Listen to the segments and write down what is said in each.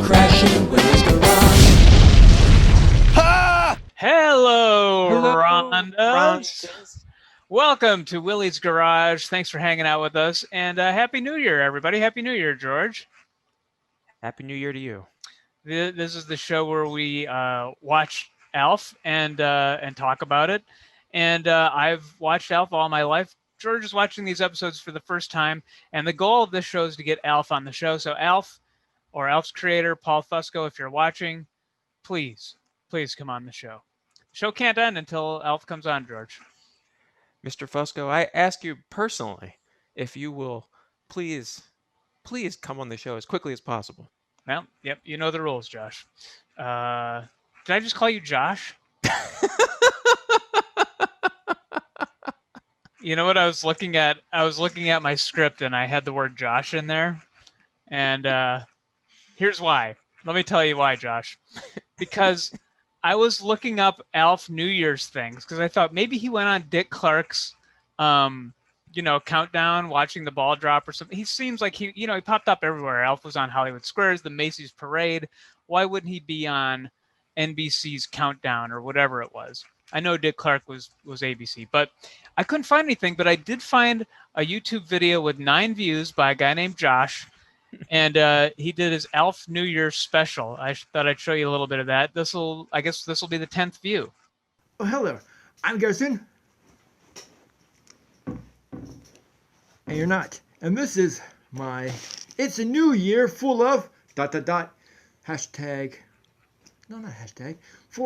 crashing Willie's garage. Ha! Hello, Rhondas. Rhondas. Welcome to Willie's Garage. Thanks for hanging out with us, and Happy New Year, everybody. Happy New Year, George. Happy New Year to you. This is the show where we watch ALF and talk about it. And I've watched ALF all my life. George is watching these episodes for the first time, and the goal of this show is to get ALF on the show. So ALF, or ALF's creator, Paul Fusco, if you're watching, please come on the show. The show can't end until ALF comes on, George. Mr. Fusco, I ask you personally if you will please come on the show as quickly as possible. Well, yep, you know the rules, Josh. Did I just call you Josh? You know what I was looking at? I was looking at my script and I had the word Josh in there. And here's why. Let me tell you why, Josh. Because I was looking up ALF New Year's things because I thought maybe he went on Dick Clark's, countdown, watching the ball drop or something. He seems like he popped up everywhere. ALF was on Hollywood Squares, the Macy's Parade. Why wouldn't he be on NBC's Countdown or whatever it was? I know Dick Clark was ABC, but I couldn't find anything. But I did find a YouTube video with 9 views by a guy named Josh. And he did his ALF New Year special. I thought I'd show you a little bit of that. I guess this will be the 10th view. Oh, hello. I'm Garrison. And you're not. And this is my It's a New Year full of ... hashtag, no, not hashtag, /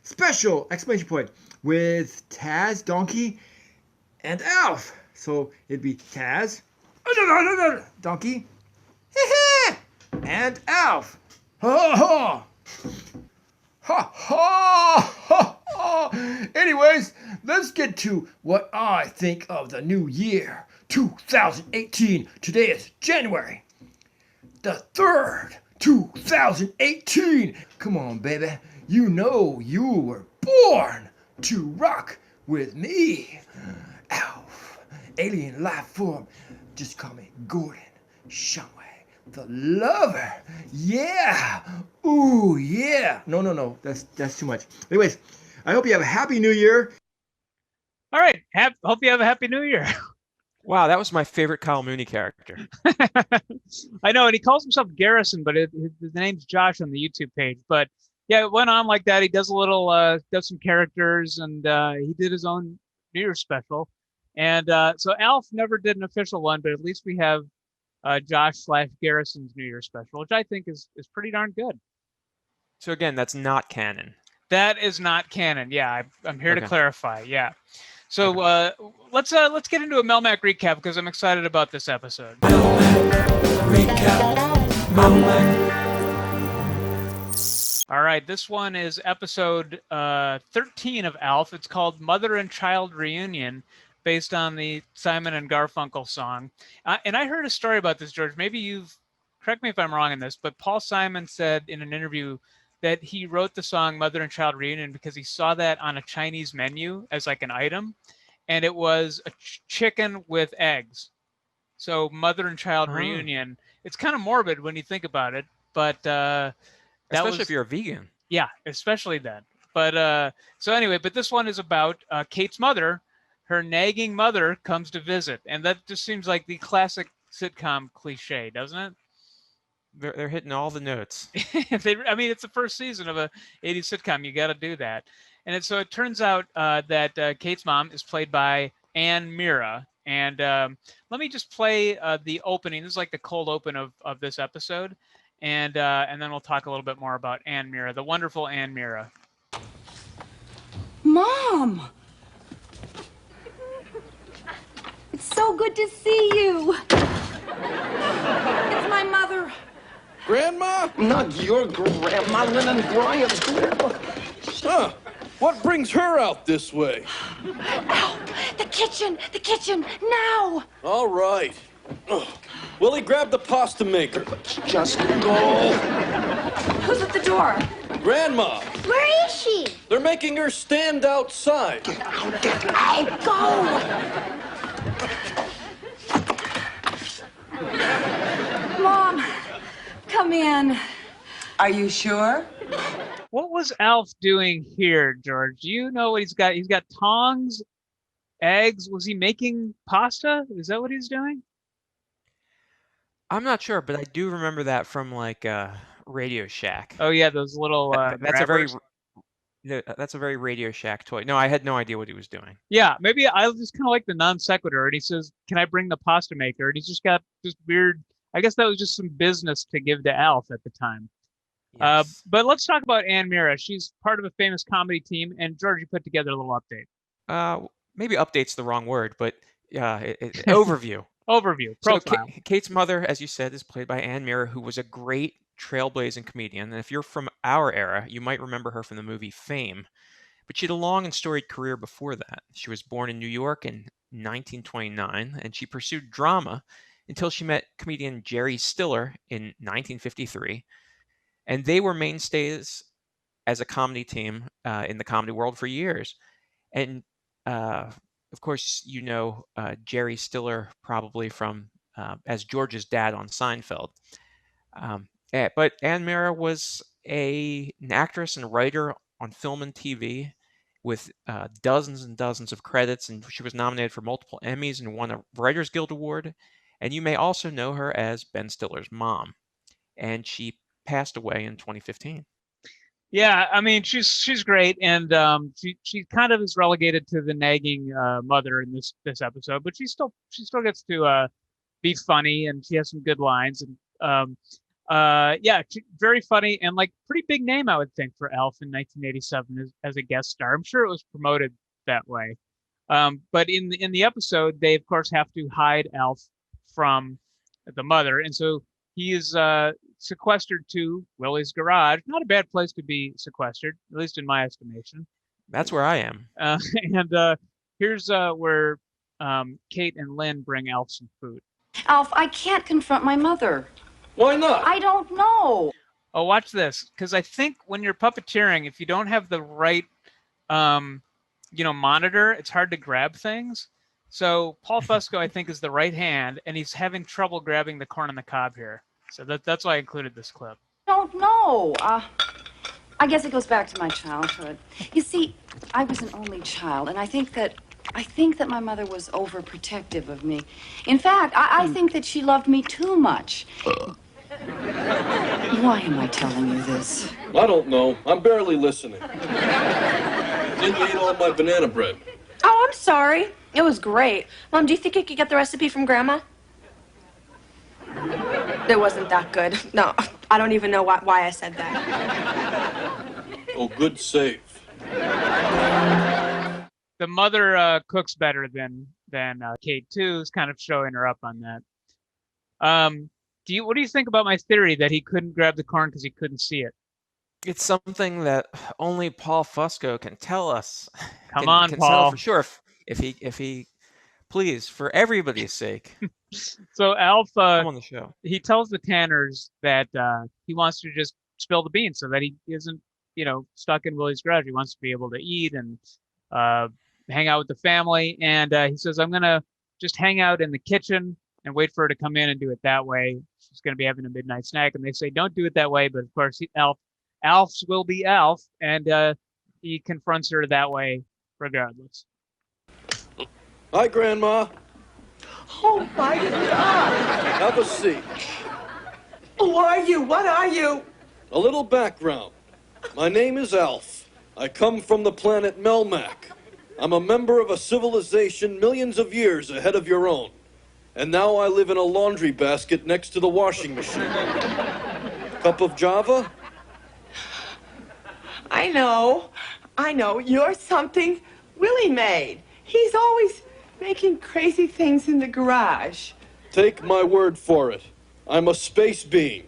special ! With Taz, Donkey, and Alf. So it'd be Taz, Donkey, and Alf. Ha ha! Ha ha! Ha! Anyways, let's get to what I think of the new year, 2018. Today is January the 3rd, 2018. Come on, baby. You know you were born to rock with me. Alf, alien life form. Just call me Gordon Shumway, the lover. Yeah. Ooh, yeah. No. That's too much. Anyways, I hope you have a happy new year. All right. Hope you have a happy new year. Wow, that was my favorite Kyle Mooney character. I know, and he calls himself Garrison, but his name's Josh on the YouTube page. But yeah, it went on like that. He does does some characters, and he did his own New Year's special. And so ALF never did an official one, but at least we have Josh / Garrison's New Year's special, which I think is pretty darn good. So again, that's not canon. That is not canon. Yeah, I'm here to clarify. Yeah. So let's get into a Melmac recap because I'm excited about this episode. All right, this one is episode 13 of ALF. It's called Mother and Child Reunion, based on the Simon and Garfunkel song. And I heard a story about this, George. Maybe correct me if I'm wrong in this, but Paul Simon said in an interview that he wrote the song Mother and Child Reunion because he saw that on a Chinese menu as like an item, and it was a chicken with eggs. So Mother and Child Reunion. It's kind of morbid when you think about it, but especially if you're a vegan. Yeah, especially then. But so anyway, but this one is about Kate's mother. Her nagging mother comes to visit, and that just seems like the classic sitcom cliche, doesn't it? They're hitting all the notes. It's the first season of a 80s sitcom. You got to do that. And so it turns out that Kate's mom is played by Ann Mira. And let me just play the opening. This is like the cold open of this episode. And then we'll talk a little bit more about Ann Mira, the wonderful Ann Mira. Mom! It's so good to see you. It's my mother. Grandma? Not your grandma, Lynn and Brian's grandma. Huh. What brings her out this way? Ow! The kitchen, now! All right. Willie, grab the pasta maker. Just go. Who's at the door? Grandma. Where is she? They're making her stand outside. Get out. Go! Mom, come in. Are you sure? What was Alf doing here, George? Do you know what he's got? He's got tongs, eggs. Was he making pasta? Is that what he's doing? I'm not sure, but I do remember that from like Radio Shack. Oh yeah, those little That's a very grabbers. that's a very Radio Shack toy. No, I had no idea what he was doing. Yeah, maybe I just kind of like the non sequitur. And he says, "Can I bring the pasta maker?" And he's just got this weird. I guess that was just some business to give to Alf at the time. Yes. But let's talk about Ann Mira. She's part of a famous comedy team, and George, you put together a little update. Maybe update's the wrong word, but overview. Overview, profile. So Kate's mother, as you said, is played by Ann Mira, who was a great trailblazing comedian. And if you're from our era, you might remember her from the movie Fame. But she had a long and storied career before that. She was born in New York in 1929, and she pursued drama until she met comedian Jerry Stiller in 1953. And they were mainstays as a comedy team in the comedy world for years. And of course, you know Jerry Stiller probably from as George's dad on Seinfeld. But Ann Mira was an actress and writer on film and TV with dozens and dozens of credits, and she was nominated for multiple Emmys and won a Writers Guild Award. And you may also know her as Ben Stiller's mom. And she passed away in 2015. Yeah, I mean she's great, and she kind of is relegated to the nagging mother in this episode, but she still gets to be funny, and she has some good lines, and yeah, very funny, and like pretty big name I would think for Alf in 1987 as a guest star. I'm sure it was promoted that way, but in the episode they of course have to hide Alf from the mother, and so he is sequestered to Willie's garage. Not a bad place to be sequestered, at least in my estimation. That's where I am. And here's where Kate and Lynn bring Alf some food. Alf, I can't confront my mother. Why not? I don't know. Oh, watch this, because I think when you're puppeteering, if you don't have the right, monitor, it's hard to grab things. So Paul Fusco, I think, is the right hand, and he's having trouble grabbing the corn on the cob here. So that's why I included this clip. Don't know. I guess it goes back to my childhood. You see, I was an only child, and I think that my mother was overprotective of me. In fact, I think that she loved me too much. Why am I telling you this? I don't know. I'm barely listening. Then you ate all my banana bread. Oh, I'm sorry. It was great. Mom, do you think you could get the recipe from Grandma? It wasn't that good. No, I don't even know why I said that. Oh, good save. The mother cooks better than Kate too. Is kind of showing her up on that. What do you think about my theory that he couldn't grab the corn because he couldn't see it? It's something that only Paul Fusco can tell us. Come on, can Paul. Tell for sure if he please, for everybody's sake. So Alf, come on the show. He tells the Tanners that he wants to just spill the beans so that he isn't, stuck in Willie's garage. He wants to be able to eat and hang out with the family. And he says, I'm going to just hang out in the kitchen and wait for her to come in and do it that way. She's going to be having a midnight snack. And they say, don't do it that way. But of course, Alf's will be Alf. And he confronts her that way regardless. Hi, Grandma. Oh, my God. Have a seat. Who are you? What are you? A little background. My name is Alf. I come from the planet Melmac. I'm a member of a civilization millions of years ahead of your own. And now I live in a laundry basket next to the washing machine. Cup of Java? I know. You're something Willie made. He's always making crazy things in the garage. Take my word for it. I'm a space being.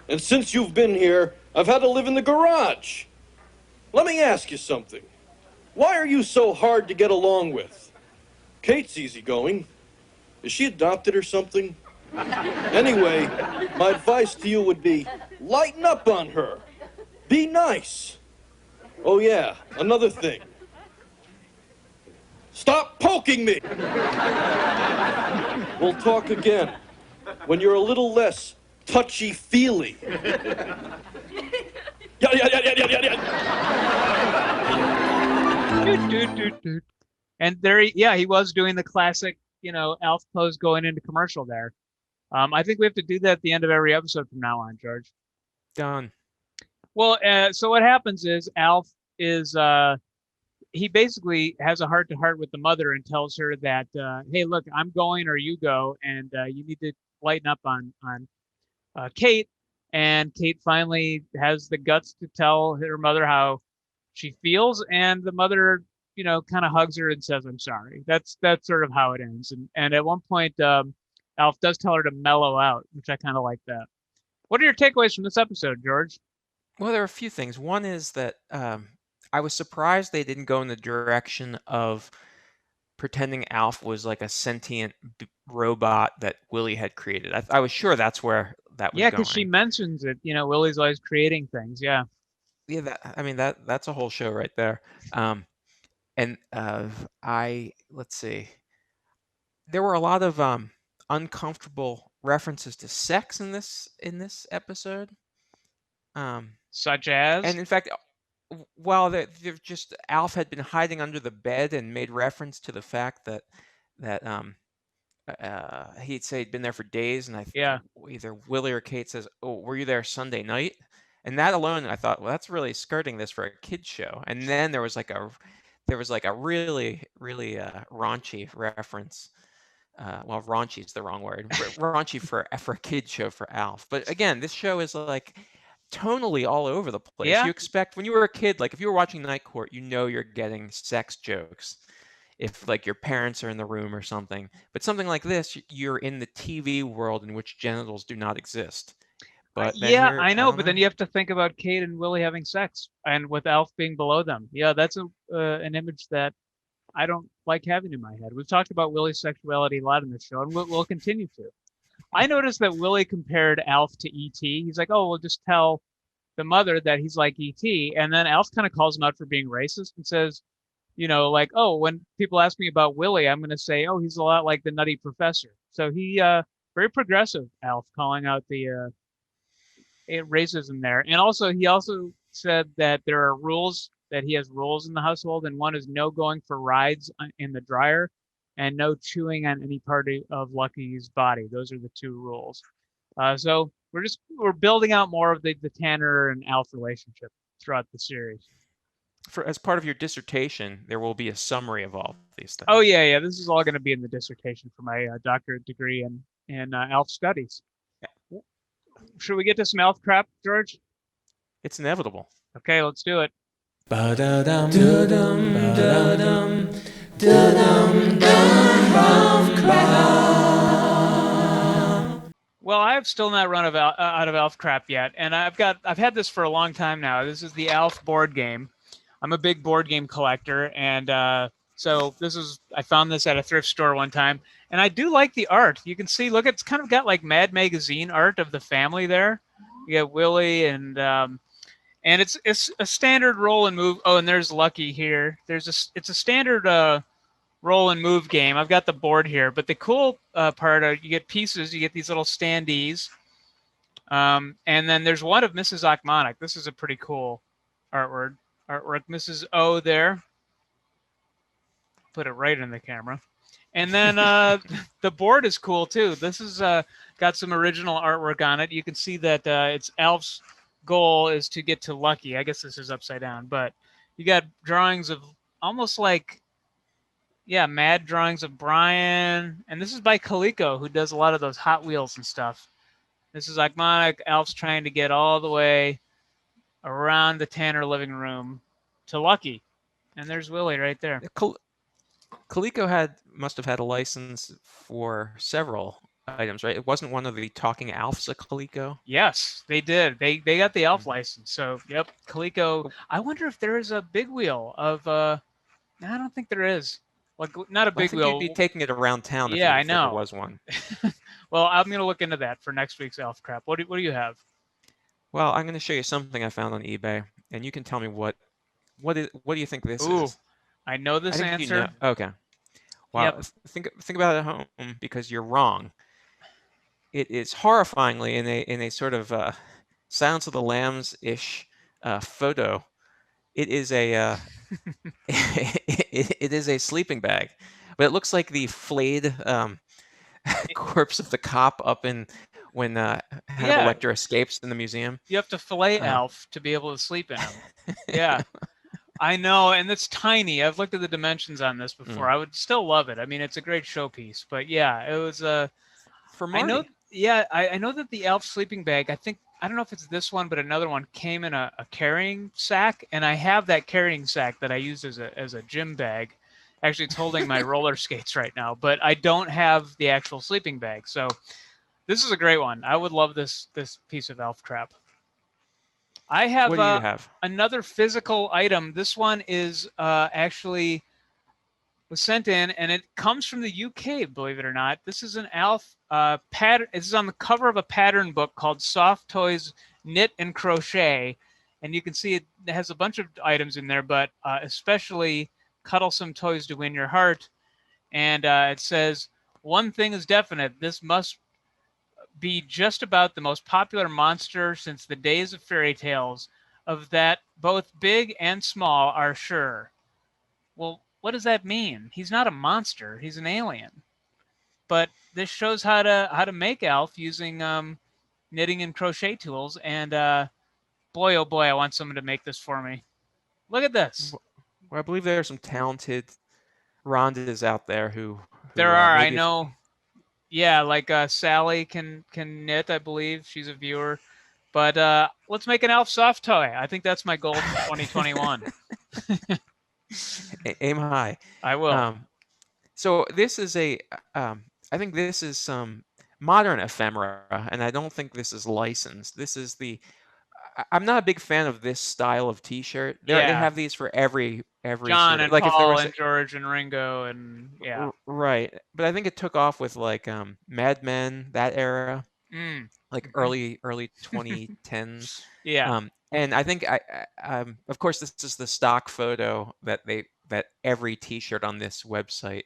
And since you've been here, I've had to live in the garage. Let me ask you something. Why are you so hard to get along with? Kate's easygoing. Is she adopted or something? Anyway, my advice to you would be, lighten up on her. Be nice. Oh yeah, another thing. Stop poking me! We'll talk again when you're a little less touchy-feely. And there, he was doing the classic, Alf pose going into commercial there. I think we have to do that at the end of every episode from now on, George. Done. Well, so what happens is Alf is he basically has a heart-to-heart with the mother and tells her that, hey, look, I'm going or you go, and you need to lighten up on Kate. And Kate finally has the guts to tell her mother how she feels, and the mother, kind of hugs her and says, "I'm sorry." That's sort of how it ends. And at one point, Alf does tell her to mellow out, which I kind of like that. What are your takeaways from this episode, George? Well, there are a few things. One is that I was surprised they didn't go in the direction of pretending Alf was like a sentient robot that Willie had created. I was sure that's where that was going. Yeah, because she mentions it. Willie's always creating things. Yeah. Yeah, that's a whole show right there. And let's see. There were a lot of uncomfortable references to sex in this episode. Such as? And in fact, while they're just Alf had been hiding under the bed and made reference to the fact that he'd say he'd been there for days, and either Willie or Kate says, "Oh, were you there Sunday night?" And that alone, I thought, well, that's really skirting this for a kids show. And then there was like a really raunchy reference. Well, raunchy is the wrong word. Raunchy for a kids show for Alf. But again, this show is like tonally all over the place. Yeah. You expect when you were a kid, like if you were watching Night Court, you're getting sex jokes. If like your parents are in the room or something. But something like this, you're in the TV world in which genitals do not exist. But I know, but then you have to think about Kate and Willie having sex, and with Alf being below them. Yeah, that's an image that I don't like having in my head. We've talked about Willie's sexuality a lot in this show, and we'll continue to. I noticed that Willie compared Alf to E.T. He's like, "Oh, we'll just tell the mother that he's like E.T." And then Alf kind of calls him out for being racist and says, like, "Oh, when people ask me about Willie, I'm going to say, oh, he's a lot like the Nutty Professor." So he very progressive, Alf, calling out the racism there. And also he also said that there are rules, that he has rules in the household, and one is no going for rides in the dryer and no chewing on any part of Lucky's body. Those are the two rules. So we're building out more of the Tanner and Alf relationship throughout the series. As part of your dissertation, there will be a summary of all these things. Oh yeah, this is all going to be in the dissertation for my doctorate degree in Alf studies. Should we get to some Alf crap, George? It's inevitable. Okay, let's do it. Well, I've still not run out of Alf crap yet, and I've had this for a long time now. This is the Alf board game. I'm a big board game collector, and so I found this at a thrift store one time, and I do like the art. You can see, look, it's kind of got like Mad Magazine art of the family there. You got Willie, and it's a standard roll and move. Oh, and there's Lucky here. It's a standard roll and move game. I've got the board here, but the cool part are you get pieces. You get these little standees, and then there's one of Mrs. Achmonic. This is a pretty cool artwork. Mrs. O there. Put it right in the camera. And then the board is cool too. This is got some original artwork on it. You can see that it's Alf's goal is to get to Lucky. I guess this is upside down, but you got drawings of almost like, mad drawings of Brian. And this is by Coleco, who does a lot of those Hot Wheels and stuff. This is Achmonic. Alf's trying to get all the way around the Tanner living room to Lucky. And there's Willie right there. Coleco must have had a license for several items, right? It wasn't one of the talking Alfs at Coleco? Yes, they did. They got the Alf license. So, yep, Coleco. I wonder if there is a big wheel of no, I don't think there is. Like, not a big wheel. You'd be taking it around town if I know. there was one. Well, I'm going to look into that for next week's Alf crap. What do you have? Well, I'm going to show you something I found on eBay, and you can tell me what do you think this is? I know this answer. Okay. Well, think about it at home because you're wrong. it is horrifyingly in a sort of Silence of the Lambs-ish photo. It is a it is a sleeping bag, but it looks like the flayed corpse of the cop up in when Hannibal Yeah. Lecter escapes in the museum. You have to fillet Alf to be able to sleep in him. Yeah. I know, and it's tiny. I've looked at the dimensions on this before. I would still love it. I mean, it's a great showpiece. But yeah, it was For Marty. I know. Yeah, I know that the Alf sleeping bag. I don't know if it's this one, but another one came in a carrying sack, and I have that carrying sack that I use as a gym bag. Actually, it's holding my roller skates right now, but I don't have the actual sleeping bag. So this is a great one. I would love this piece of Alf crap. I have, What do you have? Another physical item. This one is actually was sent in, and it comes from the UK, believe it or not. This is an Alf pattern. This is on the cover of a pattern book called Soft Toys Knit and Crochet, and you can see it has a bunch of items in there, but especially Cuddlesome Toys to Win Your Heart. And it says, one thing is definite, this must be just about the most popular monster since the days of fairy tales, of that both big and small are sure. Well, what does that mean? He's not a monster, he's an alien. But this shows how to make Alf using knitting and crochet tools, and boy, oh boy, I want someone to make this for me. Look at this. Well, I believe there are some talented Rondas out there who There are, I maybe know. Yeah, like Sally can knit, I believe. She's a viewer. But let's make an Alf soft toy. I think that's my goal for 2021. aim high. I will. So this is I think this is some modern ephemera, and I don't think this is licensed. This is I'm not a big fan of this style of T-shirt. They have these for every John sort of, and like Paul if there was and George and Ringo and yeah. Right, but I think it took off with like Mad Men, that era, like early 2010s. Yeah. And I think of course this is the stock photo that every T-shirt on this website.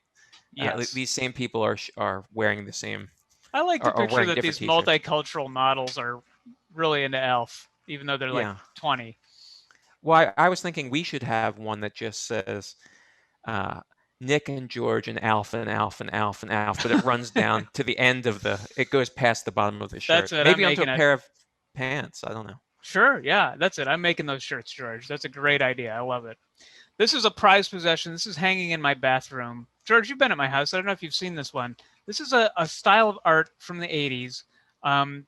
Yes. These same people are wearing the same. I like to picture that these t-shirts. multicultural models are really into Alf, even though they're like 20. Well, I was thinking we should have one that just says Nick and George and Alf and Alf and Alf and Alf, but it runs down to the end of it goes past the bottom of the shirt. That's it. Maybe onto a pair of pants. I don't know. Sure. Yeah, that's it. I'm making those shirts, George. That's a great idea. I love it. This is a prized possession. This is hanging in my bathroom. George, you've been at my house. I don't know if you've seen this one. This is a style of art from the 80s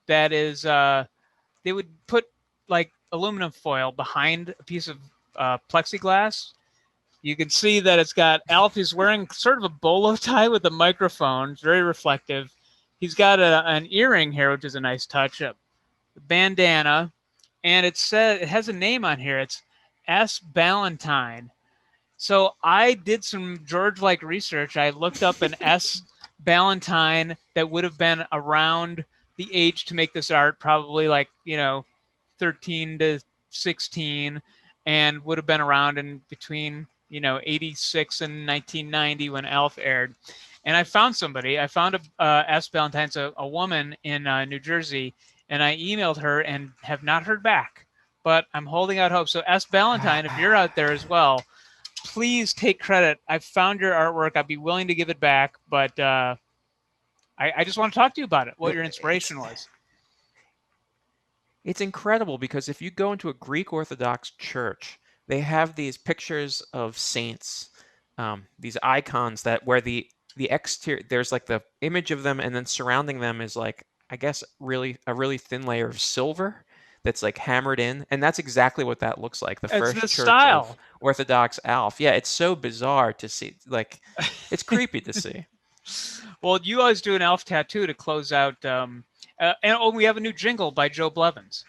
that is, they would put like aluminum foil behind a piece of plexiglass. You can see that it's got Alf. He's wearing sort of a bolo tie with a microphone. It's very reflective. He's got an earring here, which is a nice touch. A bandana. And it has a name on here. It's S. Ballantyne. So I did some George-like research. I looked up an S. Ballantyne that would have been around the age to make this art, probably like, 13 to 16, and would have been around in between, 86 and 1990 when Alf aired. And I found somebody. I found S. Ballantyne's a woman in New Jersey, and I emailed her and have not heard back. But I'm holding out hope. So S. Ballantyne, if you're out there as well, please take credit. I found your artwork. I'd be willing to give it back, but I just want to talk to you about it, what your inspiration was. It's incredible because if you go into a Greek Orthodox church, they have these pictures of saints, these icons where the exterior, there's like the image of them, and then surrounding them is like, I guess, a really thin layer of silver that's like hammered in, and that's exactly what that looks like. The first church style of Orthodox Alf. Yeah, it's so bizarre to see. Like, it's creepy to see. Well, you always do an Alf tattoo to close out. And we have a new jingle by Joe Blevins.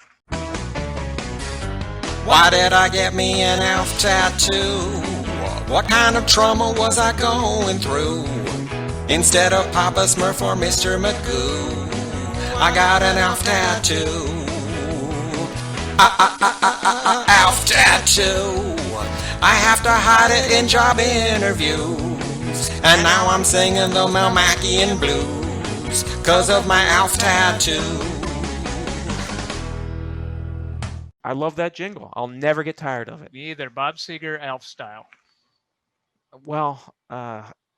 Why did I get me an Alf tattoo? What kind of trauma was I going through? Instead of Papa Smurf or Mr. Magoo, I got an Alf tattoo. Alf tattoo. I have to hide it in job interviews, and now I'm singing the Melmacian blues. blues 'cause of my ALF tattoo. I love that jingle. I'll never get tired of it. Me either. Bob Seger, ALF style. Well,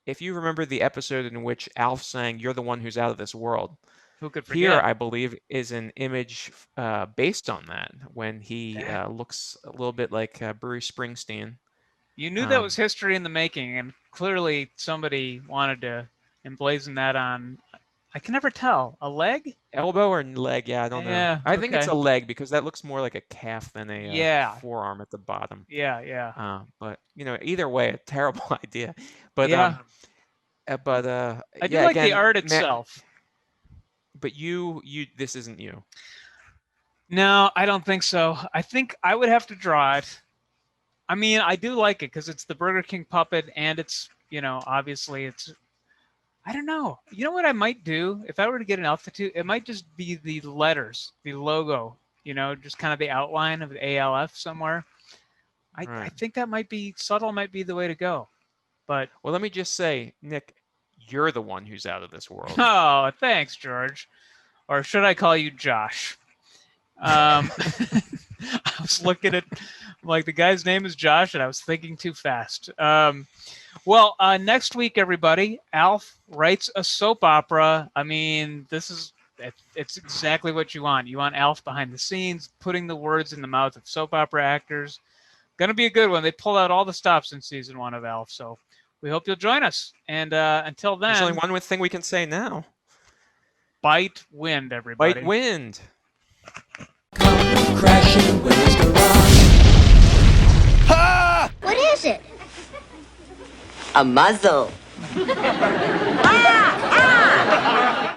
if you remember the episode in which Alf sang "You're the One Who's Out of This World," Who could forget? here I believe is an image based on that when he looks a little bit like Bruce Springsteen. You knew that was history in the making, and clearly somebody wanted to emblazon that on. I can never tell. A leg? Elbow or leg? Yeah, I don't know. Yeah, I think it's okay. a leg because that looks more like a calf than a forearm at the bottom. Yeah. But either way, a terrible idea. But yeah. I do like the art itself. But you, this isn't you. No, I don't think so. I think I would have to draw it. I mean, I do like it because it's the Burger King puppet, and it's obviously it's. I don't know. You know what I might do if I were to get an ALF tattoo? It might just be the letters, the logo. Just kind of the outline of the ALF somewhere. I think that might be subtle. Might be the way to go. But well, let me just say, Nick, you're the one who's out of this world. Oh, thanks, George. Or should I call you Josh? I was looking at the guy's name is Josh, and I was thinking too fast. Well, next week, everybody, ALF writes a soap opera. I mean, it's exactly what you want. You want ALF behind the scenes, putting the words in the mouth of soap opera actors. Gonna be a good one. They pulled out all the stops in season 1 of ALF, so we hope you'll join us. And until then, there's only one thing we can say now. Bite wind, everybody. Bite wind. Come crashing with his garage. Ha! What is it? A muzzle. Ah!